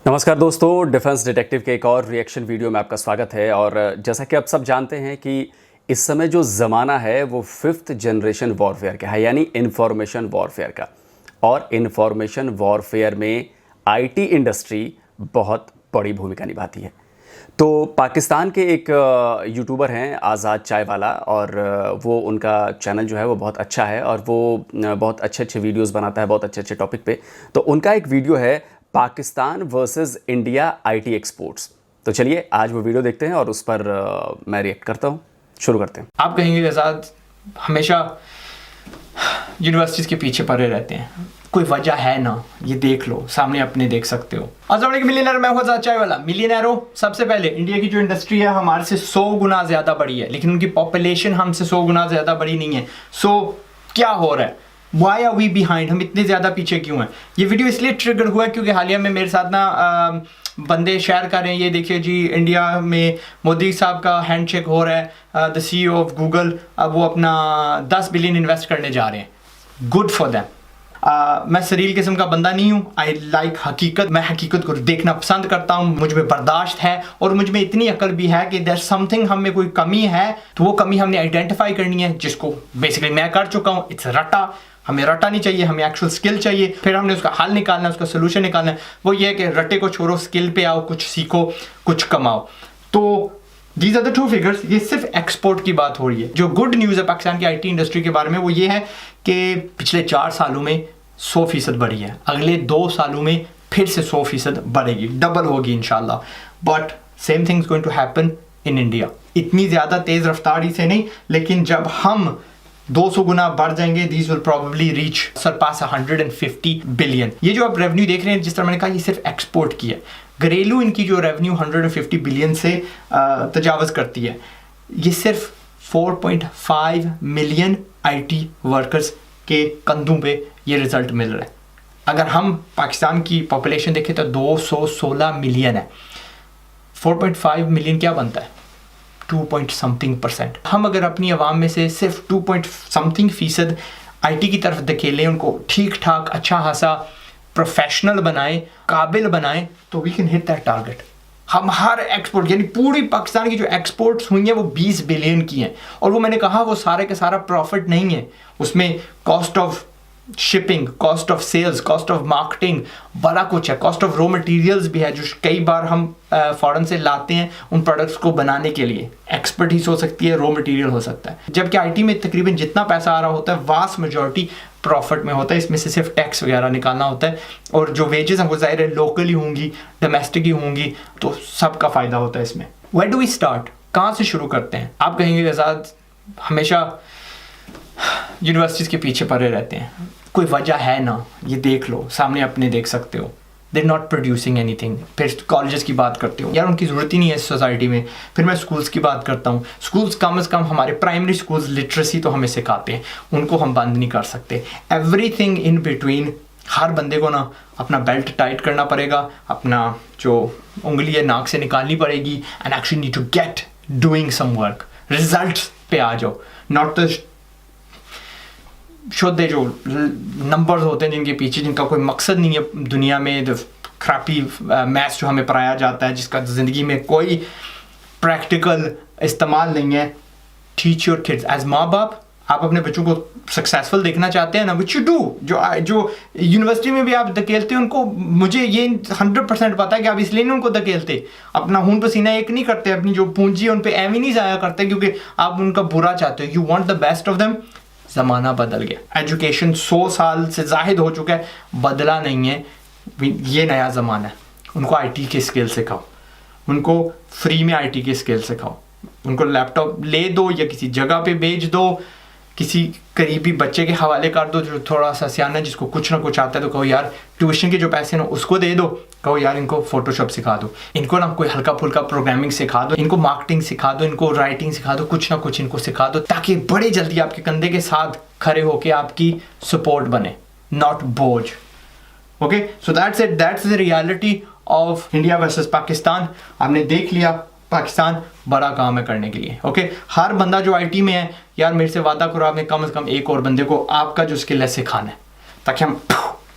नमस्कार दोस्तों, defence detective के एक और रिएक्शन वीडियो में आपका स्वागत है। और जैसा कि आप सब जानते हैं कि इस समय जो ज़माना है वो 5th जनरेशन वॉरफेयर का है, यानी इंफॉर्मेशन वॉरफेयर का। और इंफॉर्मेशन वॉरफेयर में आईटी इंडस्ट्री बहुत बड़ी भूमिका निभाती है। तो पाकिस्तान के एक यूट्यूबर हैं आज़ाद चाय वाला, और वो उनका चैनल जो है वो बहुत अच्छा है और वो बहुत अच्छे अच्छे बनाता है, बहुत अच्छे टॉपिक पे। तो उनका एक वीडियो है Pakistan versus India IT exports. तो चलिए आज वो वीडियो देखते हैं और उस पर मैं रिएक्ट करता हूँ। शुरू करते हैं। आप कहेंगे आज़ाद हमेशा यूनिवर्सिटीज़ के पीछे पड़े रहते हैं, कोई वजह है ना, ये देख लो, सामने अपने देख सकते हो। अस्सलाम मिलियनर, मैं हूं आज़ाद चाय वाला। मिलियनर हो, सबसे पहले इंडिया की जो इंडस्ट्री है हमारे से 100 गुना ज़्यादा बड़ी है, लेकिन उनकी पॉपुलेशन हमसे 100 गुना ज़्यादा बड़ी नहीं है। सो क्या हो रहा है? Why are we behind? हम इतने ज़्यादा पीछे क्यों हैं? ये वीडियो इसलिए ट्रिगर हुआ क्योंकि हालिया में मेरे साथ ना बंदे शेयर कर रहे हैं, ये देखिए जी, इंडिया में मोदी साहब का हैंडशेक हो रहा है, द CEO ऑफ गूगल, अब वो अपना 10 बिलियन इन्वेस्ट करने जा रहे हैं। Good for them. मैं सरील किस्म का बंदा नहीं हूँ, आई लाइक हकीकत। मैं हकीकत को देखना पसंद करता हूँ, मुझ में बर्दाश्त है और मुझ में इतनी अकल भी है कि देयर समथिंग, हम में कोई कमी है तो वो कमी हमने आइडेंटिफाई करनी है, जिसको बेसिकली मैं कर चुका हूँ। इट्स रटा। हमें रटा नहीं चाहिए, हमें एक्चुअल स्किल चाहिए। फिर हमने उसका हल निकालना है, उसका सोल्यूशन निकालना है। वो ये है कि रटे को छोड़ो, स्किल पे आओ, कुछ सीखो, कुछ कमाओ। तो these are the two figures. ये सिर्फ एक्सपोर्ट की बात हो रही है। जो गुड न्यूज़ है पाकिस्तान की आईटी इंडस्ट्री के बारे में वो ये है कि पिछले 4 सालों में 100% बढ़ी है। अगले 2 सालों में फिर से 100% बढ़ेगी, डबल होगी इंशाल्लाह। But same thing is going to happen in India. इतनी ज़्यादा तेज़ रफ्तारी से नहीं, लेकिन जब हम 200 गुना बढ़ जाएंगे, these will probably reach surpass 150 billion. ये जो आप रेवेन्यू देख रहे हैं, जिस तरह मैंने कहा, ये सिर्फ एक्सपोर्ट की है। घरेलू इनकी जो रेवेन्यू 150 बिलियन से तजावज़ करती है। ये सिर्फ 4.5 मिलियन आईटी वर्कर्स के कंधों पे ये रिजल्ट मिल रहा है। अगर हम पाकिस्तान की पॉपुलेशन देखें तो 216 मिलियन है। 4.5 मिलियन क्या बनता है? 2.something%। हम अगर अपनी आवाम में से सिर्फ 2.something% आईटी की तरफ धकेलें, उनको ठीक ठाक अच्छा खासा प्रोफेशनल बनाएं, काबिल बनाएं, तो we can hit that target. हम हर एक्सपोर्ट, यानी पूरी पाकिस्तान की जो एक्सपोर्ट्स हुई हैं वो 20 बिलियन की हैं। और वो मैंने कहा वो सारे का सारा प्रॉफिट नहीं है, उसमें cost of shipping, cost of sales, cost of marketing, बड़ा कुछ है। कॉस्ट ऑफ रॉ मटेरियल्स भी है, जो कई बार हम फॉरेन से लाते हैं उन प्रोडक्ट्स को बनाने के लिए। एक्सपर्टीज हो सकती है, रॉ मटेरियल हो सकता है। जबकि आईटी में तकरीबन जितना पैसा आ रहा होता है, वास्ट मेजॉरिटी प्रॉफिट में होता है। इसमें से सिर्फ टैक्स वगैरह निकालना होता है, और जो वेजेस हैं वो ज़ाहिर है लोकल ही होंगी, डोमेस्टिक ही होंगी, तो सबका फ़ायदा होता है इसमें। Where do we start? कहाँ से शुरू करते हैं? आप कहेंगे आज़ाद हमेशा यूनिवर्सिटीज़ के पीछे पड़े रहते हैं, कोई वजह है ना, ये देख लो, सामने अपने देख सकते हो। They are not producing anything. फिर कॉलेजेस की बात करते हो, यार उनकी ज़रूरत ही नहीं है इस सोसाइटी में। फिर मैं स्कूल्स की बात करता हूँ। स्कूल्स कम से कम हमारे प्राइमरी स्कूल्स लिटरेसी तो हमें सिखाते हैं, उनको हम बंद नहीं कर सकते। एवरीथिंग इन बिटवीन, हर बंदे को ना अपना बेल्ट टाइट करना पड़ेगा, अपना जो उंगली है नाक से निकालनी पड़ेगी, and actually need to get doing some work. Result पे आ जाओ, नॉट द शुद्ध जो नंबर्स होते हैं जिनके पीछे, जिनका कोई मकसद नहीं है दुनिया में। क्रैपी मैथ्स जो हमें पढ़ाया जाता है, जिसका ज़िंदगी में कोई प्रैक्टिकल इस्तेमाल नहीं है। Teach your kids. एज माँ बाप, आप अपने बच्चों को सक्सेसफुल देखना चाहते हैं ना, विच यू डू। जो यूनिवर्सिटी में भी आप धकेलते हैं उनको, मुझे ये 100% पता है कि आप इसलिए नहीं उनको धकेलते, अपना खून पसीना एक नहीं करते, अपनी जो पूंजी है उन पर एवं नहीं ज़ाया करते क्योंकि आप उनका बुरा चाहते हो। You want the best of them. ज़माना बदल गया, एजुकेशन 100 साल से ज़ाहिद हो चुका है, बदला नहीं है। ये नया ज़माना है। उनको आईटी के स्किल सिखाओ, उनको फ्री में आईटी के स्किल सिखाओ, उनको लैपटॉप ले दो या किसी जगह पे भेज दो, किसी करीबी बच्चे के हवाले कर दो जो थोड़ा सा सियाना है, जिसको कुछ ना कुछ आता है, तो कहो यार ट्यूशन के जो पैसे ना उसको दे दो। कहो यार इनको फोटोशॉप सिखा दो, इनको ना कोई हल्का फुल्का प्रोग्रामिंग सिखा दो, इनको मार्केटिंग सिखा दो, इनको राइटिंग सिखा दो, कुछ ना कुछ इनको सिखा दो, ताकि बड़े जल्दी आपके कंधे के साथ खड़े होके आपकी सपोर्ट बने, नॉट बोझ। Okay, so that's it, that's the reality of India versus Pakistan. आपने देख लिया, पाकिस्तान बड़ा काम है करने के लिए। ओके, हर बंदा जो आईटी में है, यार मेरे से वादा करो आपने कम से कम एक और बंदे को आपका जो स्किल है सिखाना है, ताकि हम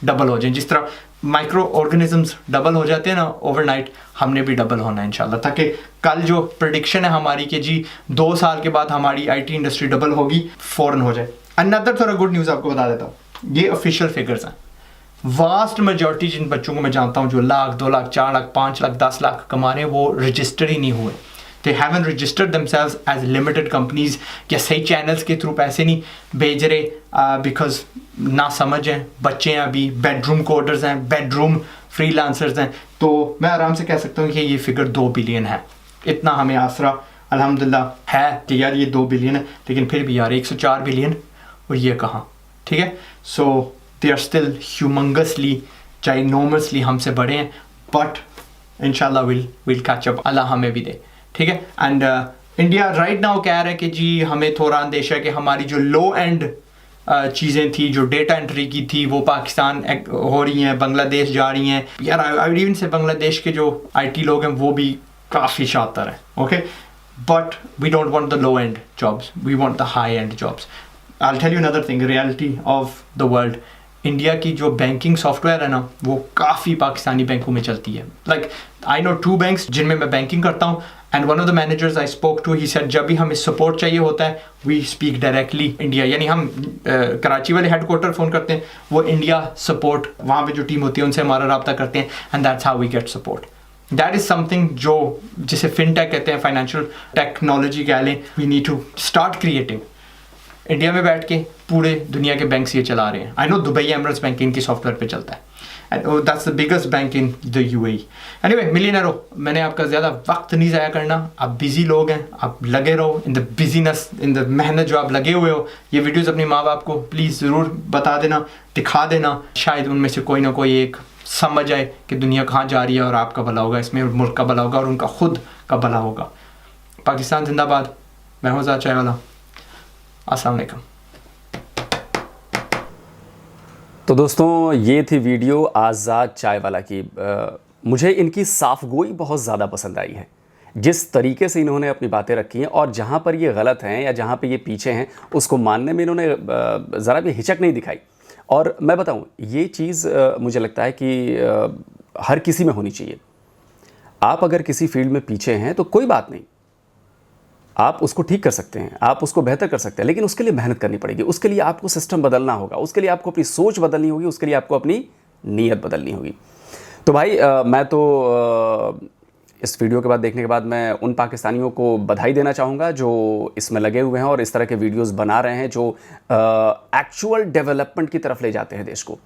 डबल हो जाए। जिस तरह माइक्रो ऑर्गेनिजम्स डबल हो जाते हैं ना ओवरनाइट, हमने भी डबल होना है इंशाल्लाह, ताकि कल जो प्रेडिक्शन है हमारी कि जी 2 साल के बाद हमारी आईटी इंडस्ट्री डबल होगी, फ़ौरन हो जाए। अनदर थोड़ा गुड न्यूज़ आपको बता देता हूँ, ये ऑफिशियल फिगर्स हैं। वास्ट मेजॉरिटी जिन बच्चों को मैं जानता हूँ जो लाख, 2 लाख, 4 लाख, 5 लाख, 10 लाख कमा रहे हैं, वो रजिस्टर ही नहीं हुए। They haven't registered themselves as limited companies, या सही चैनल्स के थ्रू पैसे नहीं भेज रहे बिकॉज ना समझ हैं, बच्चे हैं, अभी बेडरूम कोडर्स हैं, बेडरूम फ्रीलांसर्स हैं। तो मैं आराम से कह सकता हूँ कि ये फिगर 2 बिलियन है। इतना हमें आसरा अल्हम्दुलिल्लाह है कि यार ये 2 बिलियन है, लेकिन फिर भी यार 104 बिलियन और ये कहाँ, ठीक है। सो दे आर स्टिल ह्यूमंगसली, जाइनोमसली हमसे बड़े हैं, बट इंशाल्लाह विल कैच अप, अल्लाह हमें भी दे, ठीक है। एंड इंडिया राइट नाउ कह रहा है कि जी हमें थोड़ा अंदेशा है कि हमारी जो लो एंड चीज़ें थी, जो डेटा एंट्री की थी, वो पाकिस्तान हो रही हैं, बांग्लादेश जा रही हैं। यार आई इवन से बांग्लादेश के जो आईटी लोग हैं वो भी काफ़ी शानदार हैं, okay, but we don't want the low end jobs, we want the high end jobs. I will tell you another thing, reality of the world, India की जो बैंकिंग सॉफ्टवेयर है ना, वो काफ़ी पाकिस्तानी बैंकों में चलती है। लाइक आई नो 2 बैंक्स जिनमें मैं बैंकिंग करता हूँ, and one of the managers I spoke to, he said जब भी हमें सपोर्ट चाहिए होता है वी स्पीक डायरेक्टली इंडिया, यानी हम कराची वाले हेडक्वार्टर फ़ोन करते हैं, वो इंडिया सपोर्ट वहाँ पे जो टीम होती है उनसे हमारा रब्ता करते हैं, and that's how we get support. That is something जो जिसे फिनटेक कहते हैं, फाइनेंशियल टेक्नोलॉजी कह लें, we need to start creating. India में बैठ के पूरे दुनिया के बैंक ये चला रहे हैं। I know Dubai Emirates bank इनकी सॉफ्टवेयर पे चलता है, and that's the biggest bank in the UAE. Anyway मिलियनेरो, मैंने आपका ज़्यादा वक्त नहीं ज़ाया करना, आप बिजी लोग हैं, आप लगे रहो in the business, in the मेहनत जो आप लगे हुए हो। ये वीडियोज़ अपने माँ बाप को प्लीज़ ज़रूर बता देना, दिखा देना, शायद उनमें से कोई ना कोई एक समझ आए कि दुनिया कहाँ जा रही है, और आपका भला होगा इसमें, मुल्क का भला होगा और उनका खुद का भला होगा। पाकिस्तान जिंदाबाद। मैं हूँ आज़ाद चाय वाला। अस्सलाम वालेकुम। तो दोस्तों ये थी वीडियो आज़ाद चाय वाला की। मुझे इनकी साफगोई बहुत ज़्यादा पसंद आई है, जिस तरीके से इन्होंने अपनी बातें रखी हैं, और जहाँ पर ये गलत हैं या जहाँ पे ये पीछे हैं उसको मानने में इन्होंने ज़रा भी हिचक नहीं दिखाई। और मैं बताऊँ, ये चीज़ मुझे लगता है कि हर किसी में होनी चाहिए। आप अगर किसी फील्ड में पीछे हैं तो कोई बात नहीं, आप उसको ठीक कर सकते हैं, आप उसको बेहतर कर सकते हैं, लेकिन उसके लिए मेहनत करनी पड़ेगी, उसके लिए आपको सिस्टम बदलना होगा, उसके लिए आपको अपनी सोच बदलनी होगी, उसके लिए आपको अपनी नीयत बदलनी होगी। तो भाई मैं तो इस वीडियो के बाद, देखने के बाद, मैं उन पाकिस्तानियों को बधाई देना चाहूँगा जो इसमें लगे हुए हैं और इस तरह के वीडियोज़ बना रहे हैं, जो एक्चुअल डेवलपमेंट की तरफ ले जाते हैं देश को।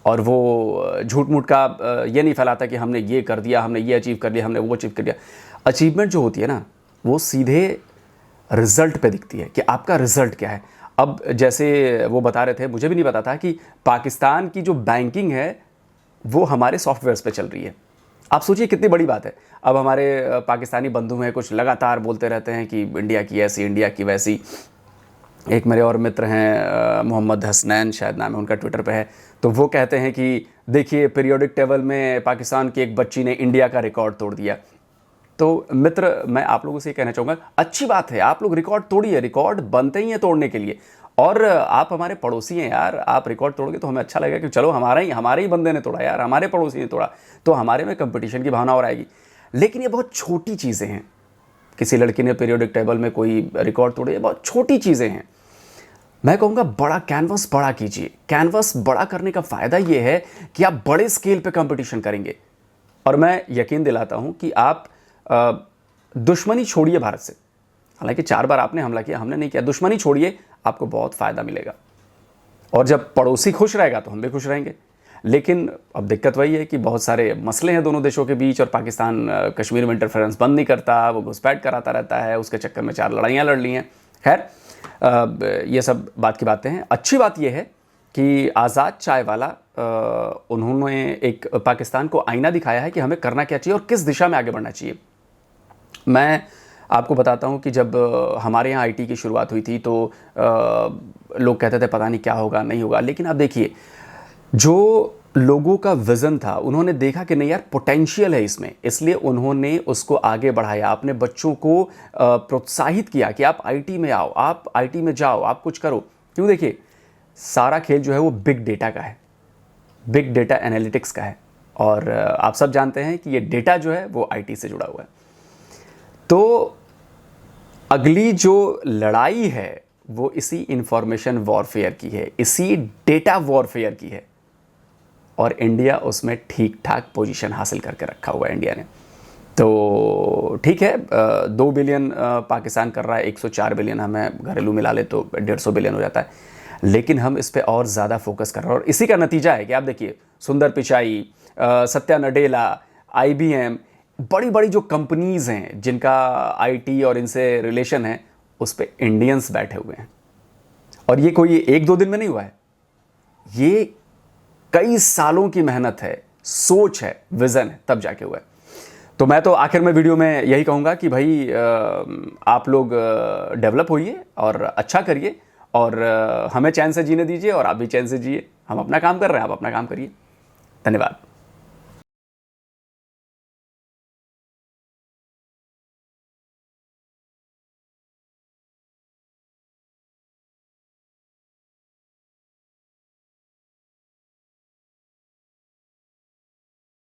और वो झूठ मूठ का ये नहीं फैलाता कि हमने ये कर दिया, हमने ये अचीव कर लिया, हमने वो अचीव कर लिया। अचीवमेंट जो होती है ना, वो सीधे रिज़ल्ट पे दिखती है कि आपका रिज़ल्ट क्या है। अब जैसे वो बता रहे थे, मुझे भी नहीं पता था कि पाकिस्तान की जो बैंकिंग है वो हमारे सॉफ्टवेयर्स पे चल रही है। आप सोचिए कितनी बड़ी बात है। अब हमारे पाकिस्तानी बंधु हैं, कुछ लगातार बोलते रहते हैं कि इंडिया की ऐसी, इंडिया की वैसी। एक मेरे और मित्र हैं, मोहम्मद हसनैन शायद नाम है उनका, ट्विटर पे है, तो वो कहते हैं कि देखिए पीरियोडिक टेबल में पाकिस्तान की एक बच्ची ने इंडिया का रिकॉर्ड तोड़ दिया। तो मित्र, मैं आप लोगों से कहना चाहूँगा, अच्छी बात है, आप लोग रिकॉर्ड तोड़िए, रिकॉर्ड बनते ही हैं तोड़ने के लिए। और आप हमारे पड़ोसी हैं यार, आप रिकॉर्ड तोड़ोगे तो हमें अच्छा लगेगा कि चलो हमारे ही बंदे ने तोड़ा यार, हमारे पड़ोसी ने तोड़ा, तो हमारे में कंपटीशन की भावना और आएगी। लेकिन ये बहुत छोटी चीज़ें हैं। किसी लड़की ने पीरियोडिक टेबल में कोई रिकॉर्ड तोड़े, ये बहुत छोटी चीज़ें हैं। मैं कहूँगा बड़ा कैनवस बड़ा कीजिए। कैनवस बड़ा करने का फ़ायदा ये है कि आप बड़े स्केल पे कंपटीशन करेंगे। और मैं यकीन दिलाता हूँ कि आप दुश्मनी छोड़िए भारत से। हालांकि 4 बार आपने हमला किया, हमने नहीं किया। दुश्मनी छोड़िए, आपको बहुत फ़ायदा मिलेगा। और जब पड़ोसी खुश रहेगा तो हम भी खुश रहेंगे। लेकिन अब दिक्कत वही है कि बहुत सारे मसले हैं दोनों देशों के बीच, और पाकिस्तान कश्मीर में इंटरफेरेंस बंद नहीं करता, वो घुसपैठ कराता रहता है, उसके चक्कर में 4 लड़ाइयाँ लड़ ली हैं। खैर, ये सब बात की बातें हैं। अच्छी बात यह है कि आज़ाद चाय वाला उन्होंने एक पाकिस्तान को आईना दिखाया है कि हमें करना क्या चाहिए और किस दिशा में आगे बढ़ना चाहिए। मैं आपको बताता हूँ कि जब हमारे यहाँ आईटी की शुरुआत हुई थी तो लोग कहते थे पता नहीं क्या होगा, नहीं होगा। लेकिन अब देखिए, जो लोगों का विज़न था, उन्होंने देखा कि नहीं यार पोटेंशियल है इसमें, इसलिए उन्होंने उसको आगे बढ़ाया। अपने बच्चों को प्रोत्साहित किया कि आप आईटी में आओ, आप आईटी में जाओ, आप कुछ करो। क्यों? देखिए, सारा खेल जो है वो बिग डेटा का है। बिग डेटा एनालिटिक्स का है। और आप सब जानते हैं कि ये डेटा जो है वो आईटी से जुड़ा हुआ है। तो अगली जो लड़ाई है वो इसी इंफॉर्मेशन वॉरफेयर की है, इसी डेटा वॉरफेयर की है, और इंडिया उसमें ठीक ठाक पोजीशन हासिल करके रखा हुआ है इंडिया ने। तो ठीक है, 2 बिलियन पाकिस्तान कर रहा है, 104 बिलियन हमें घरेलू मिला ले तो 150 बिलियन हो जाता है, लेकिन हम इस पे और ज़्यादा फोकस कर रहे हैं। और इसी का नतीजा है कि आप देखिए सुंदर पिचाई, सत्या नडेला, IBM, बड़ी बड़ी जो कंपनीज़ हैं जिनका IT और इनसे रिलेशन है, उस पे इंडियंस बैठे हुए हैं। और ये कोई 1-2 दिन में नहीं हुआ है, ये कई सालों की मेहनत है, सोच है, विज़न है, तब जाके हुआ है। तो मैं तो आखिर में वीडियो में यही कहूँगा कि भाई आप लोग डेवलप होइए और अच्छा करिए, और हमें चैन से जीने दीजिए और आप भी चैन से जिए। हम अपना काम कर रहे हैं, आप अपना काम करिए। धन्यवाद।